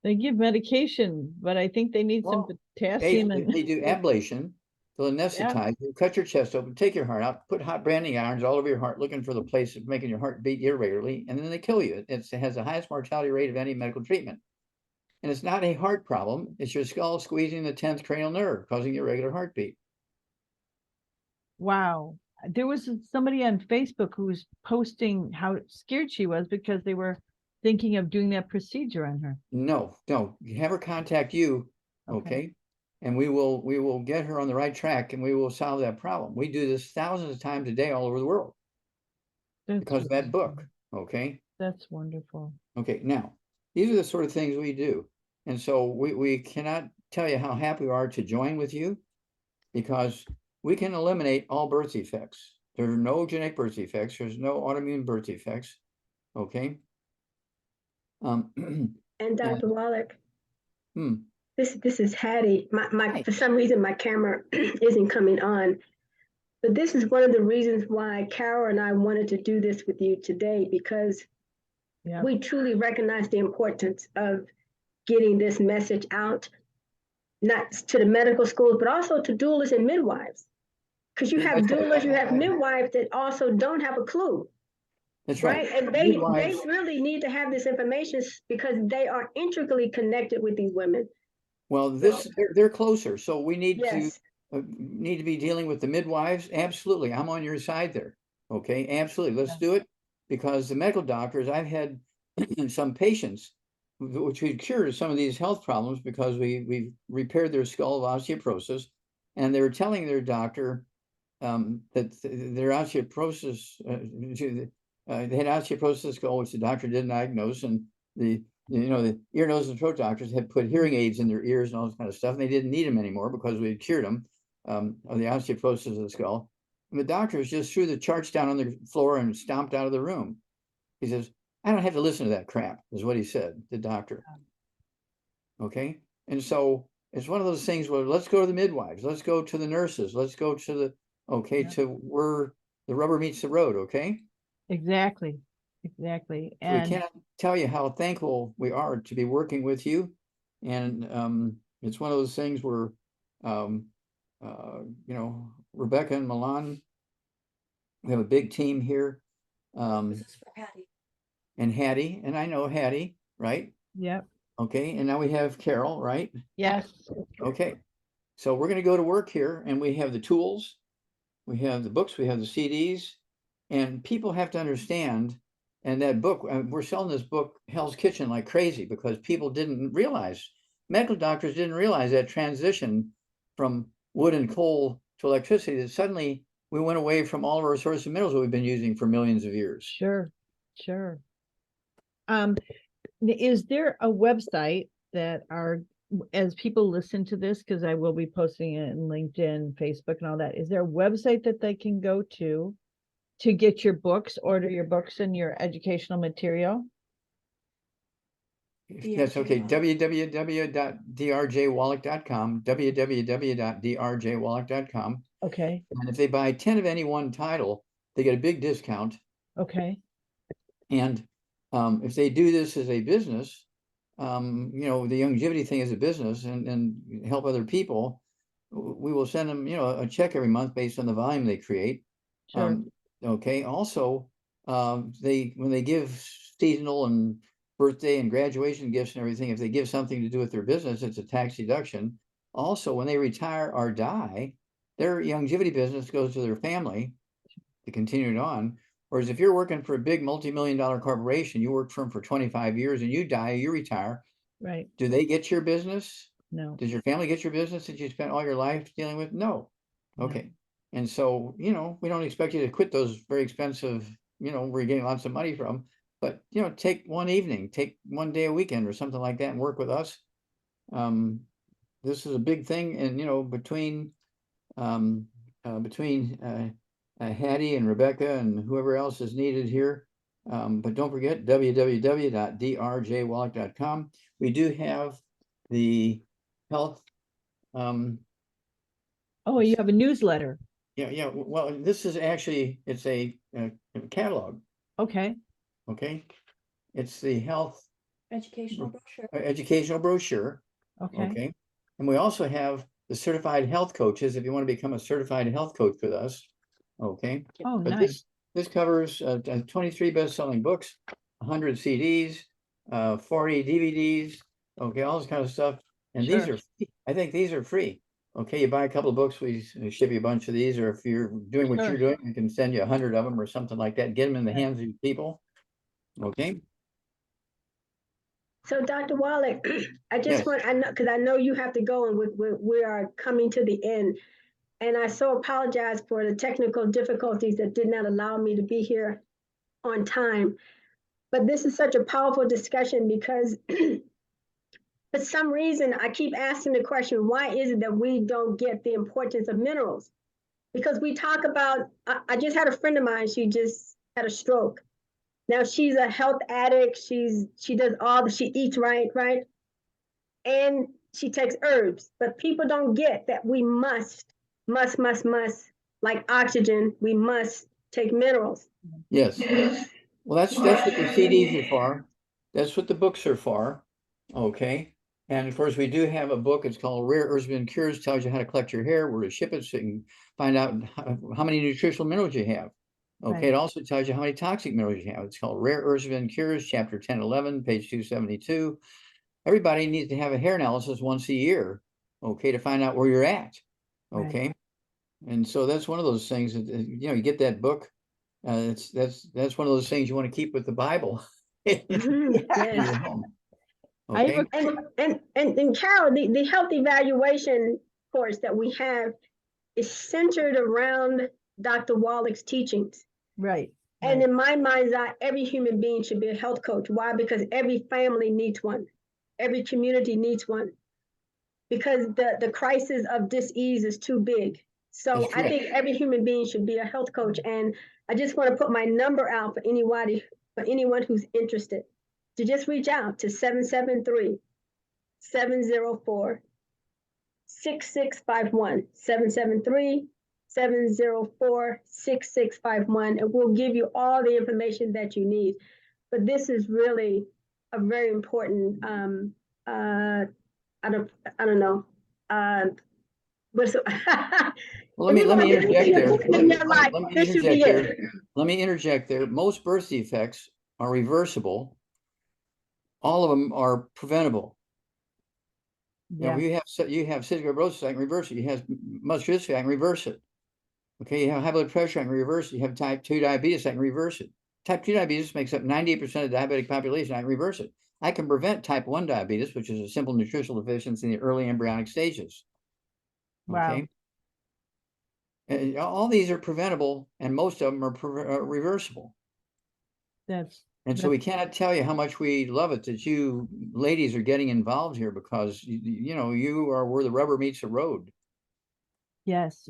Speaker 1: They give medication, but I think they need some potassium.
Speaker 2: They do ablation. They'll anesthetize you, cut your chest open, take your heart out, put hot branding irons all over your heart, looking for the place of making your heart beat irregularly, and then they kill you. It has the highest mortality rate of any medical treatment. And it's not a heart problem. It's your skull squeezing the 10th cranial nerve, causing irregular heartbeat.
Speaker 1: Wow. There was somebody on Facebook who was posting how scared she was because they were thinking of doing that procedure on her.
Speaker 2: No, have her contact you, okay? And we will get her on the right track, and we will solve that problem. We do this thousands of times a day all over the world because of that book. Okay.
Speaker 1: That's wonderful.
Speaker 2: Okay. Now, these are the sort of things we do. And so we cannot tell you how happy we are to join with you, because we can eliminate all birth defects. There are no genetic birth defects. There's no autoimmune birth defects. Okay.
Speaker 4: And Dr. Wallach. This is Hattie. For some reason my camera isn't coming on, but this is one of the reasons why Carol and I wanted to do this with you today, because we truly recognize the importance of getting this message out, not to the medical schools, but also to doulas and midwives. Because you have doulas, you have midwives that also don't have a clue.
Speaker 2: That's right.
Speaker 4: And they really need to have this information because they are intricately connected with these women.
Speaker 2: Well, they're closer, so we need to be dealing with the midwives. Absolutely, I'm on your side there. Okay, absolutely, let's do it, because the medical doctors, I've had some patients which we cured some of these health problems because we repaired their skull of osteoporosis, and they were telling their doctor that their osteoporosis, they had osteoporosis of the skull, which the doctor didn't diagnose, and the ear, nose, and throat doctors had put hearing aids in their ears and all this kind of stuff, and they didn't need them anymore because we had cured them of the osteoporosis of the skull. And the doctors just threw the charts down on the floor and stomped out of the room. He says, "I don't have to listen to that crap," is what he said, the doctor. Okay. And so it's one of those things where let's go to the midwives, let's go to the nurses, let's go to the,
Speaker 1: Yeah.
Speaker 2: to where the rubber meets the road. Okay.
Speaker 1: Exactly. Exactly.
Speaker 2: So we
Speaker 1: And
Speaker 2: can't tell you how thankful we are to be working with you. And it's one of those things where, um, Rebecca and Milan, we have a big team here.
Speaker 3: This is for Patty.
Speaker 2: And Hattie, and I know Hattie, right?
Speaker 1: yep.
Speaker 2: Okay, and now we have Carol, right?
Speaker 1: Yes.
Speaker 2: Okay, so we're going to go to work here, and we have the tools, we have the books, we have the CDs, and people have to understand. And that book, we're selling this book, Hell's Kitchen, like crazy because people didn't realize, medical doctors didn't realize that transition from wood and coal to electricity, that suddenly we went away from all of our sources of minerals that we've been using for millions of years.
Speaker 1: Sure. Sure. Is there a website that as people listen to this, because I will be posting it in LinkedIn, Facebook, and all that, is there a website that they can go to get your books, order your books and your educational material?
Speaker 2: Yes, okay, www.drjwallach.com, www.drjwallach.com.
Speaker 1: Okay.
Speaker 2: And if they buy 10 of any one title, they get a big discount.
Speaker 1: Okay.
Speaker 2: And if they do this as a business, the longevity thing is a business and help other people, we will send them, a check every month based on the volume they create.
Speaker 1: Sure.
Speaker 2: Okay. Also, when they give seasonal and birthday and graduation gifts and everything, if they give something to do with their business, it's a tax deduction. Also, when they retire or die, their longevity business goes to their family to continue it on. Whereas if you're working for a big multi-million-dollar corporation, you work for them for 25 years and you die, you retire.
Speaker 1: Right.
Speaker 2: Do they get your business?
Speaker 1: No.
Speaker 2: Does your family get your business that you spent all your life dealing with? No. Okay. And so, we don't expect you to quit those very expensive, where you're getting lots of money from, but, take one evening, take one day a weekend or something like that and work with us. This is a big thing. And, between Hattie and Rebecca and whoever else is needed here. But don't forget www.drjwallach.com. We do have the health.
Speaker 1: Oh, you have a newsletter.
Speaker 2: Yeah. Well, this is actually, it's a catalog.
Speaker 1: Okay.
Speaker 2: Okay. It's the health
Speaker 3: Educational brochure.
Speaker 2: Educational brochure.
Speaker 1: Okay.
Speaker 2: Okay. And we also have the certified health coaches if you want to become a certified health coach with us. Okay.
Speaker 1: Oh,
Speaker 2: But
Speaker 1: nice.
Speaker 2: this covers 23 best-selling books, 100 CDs, 40 DVDs, okay, all this kind of stuff. And these
Speaker 1: Sure.
Speaker 2: are, I think these are free. Okay, you buy a couple of books, we ship you a bunch of these, or if you're doing what
Speaker 1: Sure.
Speaker 2: you're doing, we can send you 100 of them or something like that. Get them in the
Speaker 1: Okay.
Speaker 2: hands of people. Okay.
Speaker 4: So Dr. Wallach, I
Speaker 2: Yes.
Speaker 4: because I know you have to go and we are coming to the end. And I so apologize for the technical difficulties that did not allow me to be here on time. But this is such a powerful discussion because for some reason, I keep asking the question, why is it that we don't get the importance of minerals? Because we talk about, I just had a friend of mine, she just had a stroke. Now she's a health addict. She eats right? And she takes herbs, but people don't get that we must, like oxygen, we must take minerals.
Speaker 2: Yes. Well, that's what the CDs are for. That's what the books are for. Okay. And of course, we do have a book. It's called Rare Herbs and Cures. Tells you how to collect your hair, where to ship it, so you can find out how many nutritional minerals you have. Okay.
Speaker 1: Right.
Speaker 2: It also tells you how many toxic minerals you have. It's called Rare Herbs and Cures, chapter 1011, page 272. Everybody needs to have a hair analysis once a year. Okay, to find out where you're at. Okay. Right. And so that's one of those things that, you get that book. That's one of those things you want to keep with the Bible.
Speaker 4: Yes.
Speaker 2: Okay.
Speaker 4: And Carol, the health evaluation course that we have is centered around Dr. Wallach's teachings.
Speaker 1: Right.
Speaker 4: And in my mind's eye, every human being should be a health coach. Why? Because every family needs one. Every community needs one. Because the crisis of dis-ease is too big. So I think every human being should be a health coach. And I just want to put my number out for anyone who's interested to just reach out to 773-704-6651, 773-704-6651, and we'll give you all the information that you need. But this is really a very important, I don't know, what's
Speaker 2: Well, let me interject there.
Speaker 4: This should be it.
Speaker 2: Let me interject there. Most birth defects are reversible. All of them are preventable. You know, you have cystic fibrosis, I can reverse it. You have muscular dystrophy, I can reverse it. Okay, you have high blood pressure, I can reverse it. You have type 2 diabetes, I can reverse it. Type 2 diabetes makes up 98% of the diabetic population, I can reverse it. I can prevent type 1 diabetes, which is a simple nutritional deficiency in the early embryonic stages. Okay.
Speaker 1: Wow.
Speaker 2: And all these are preventable, and most of them are reversible. And so we cannot tell you how much we love it that you ladies are getting involved here, because you know, you are where the rubber meets the road.
Speaker 1: Yes,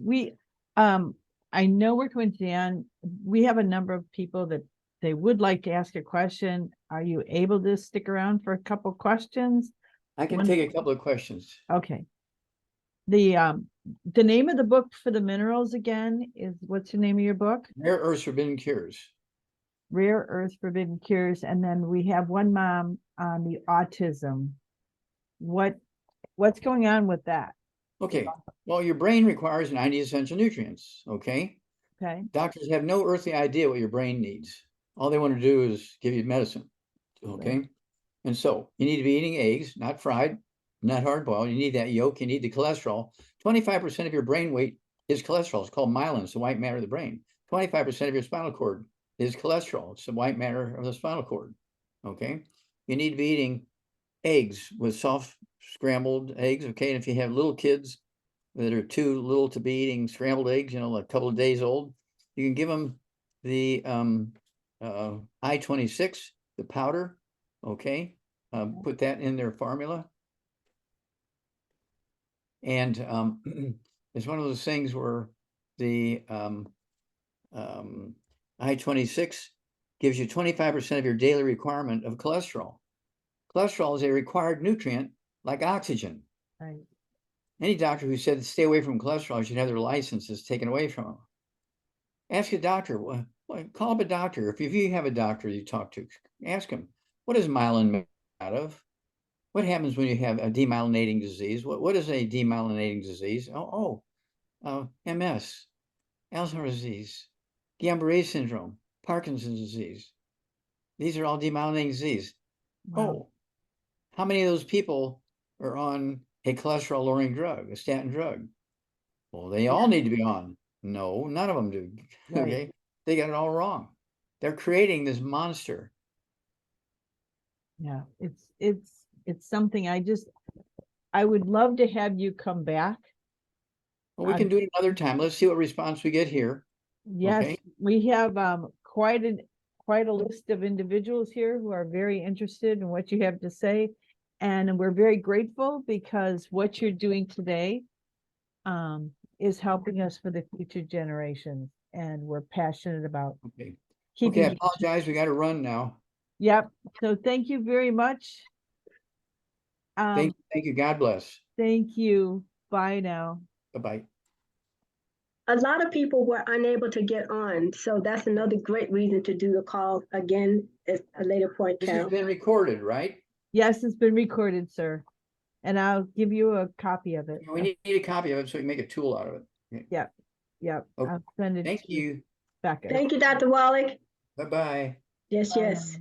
Speaker 1: I know we're coming to the end. We have a number of people that they would like to ask a question. Are you able to stick around for a couple questions?
Speaker 2: I can take a couple of questions.
Speaker 1: Okay. The name of the book for the minerals again is, what's the name of your book?
Speaker 2: Rare Earths Forbidden Cures.
Speaker 1: Rare Earth Forbidden Cures. And then we have one mom on the autism. What's going on with that?
Speaker 2: Okay. Well, your brain requires 90 essential nutrients. Okay.
Speaker 1: Okay.
Speaker 2: Doctors have no earthly idea what your brain needs. All they want to do is give you medicine. Okay. Right. And so you need to be eating eggs, not fried, not hard boiled. You need that yolk. You need the cholesterol. 25% of your brain weight is cholesterol. It's called myelin. It's the white matter of the brain. 25% of your spinal cord is cholesterol. It's the white matter of the spinal cord. Okay. You need to be eating eggs with soft scrambled eggs. Okay. And if you have little kids that are too little to be eating scrambled eggs, you know, a couple of days old, you can give them the I-26, the powder. Okay. Put that in their formula. And it's one of those things where the I-26 gives you 25% of your daily requirement of cholesterol. Cholesterol is a required nutrient like oxygen.
Speaker 1: Right.
Speaker 2: Any doctor who said stay away from cholesterol should have their licenses taken away from them. Ask a doctor. Call up a doctor. If you have a doctor you talk to, ask him, what is myelin made out of? What happens when you have a demyelinating disease? What is a demyelinating disease? MS, Alzheimer's disease, Guillain-Barré syndrome, Parkinson's disease. These are all demyelinating disease. Wow. Oh, how many of those people are on a cholesterol-lowering drug, a statin drug? Well, they all need to be on. No, none of them do. Right. Okay, they got it all wrong. They're creating this monster.
Speaker 1: Yeah, it's something I would love to have you come back.
Speaker 2: Well, we can do it another time. Let's see what response we get here.
Speaker 1: Yes,
Speaker 2: okay.
Speaker 1: We have quite a list of individuals here who are very interested in what you have to say. And we're very grateful because what you're doing today is helping us for the future generations. And we're passionate about
Speaker 2: Okay, I apologize. We got to run now.
Speaker 1: Yep. So thank you very much.
Speaker 2: Thank you. God bless.
Speaker 1: Thank you. Bye now.
Speaker 2: Bye-bye.
Speaker 4: A lot of people were unable to get on, so that's another great reason to do the call again at a later point.
Speaker 2: This has been recorded, right?
Speaker 1: Yes, it's been recorded, sir. And I'll give you a copy of it.
Speaker 2: We need a copy of it so we can make a tool out of it.
Speaker 1: Yep. Yep.
Speaker 2: Okay.
Speaker 1: I'll send it.
Speaker 2: Thank you.
Speaker 1: Back.
Speaker 4: Thank you, Dr. Wallach.
Speaker 2: Bye-bye.
Speaker 4: Yes, yes.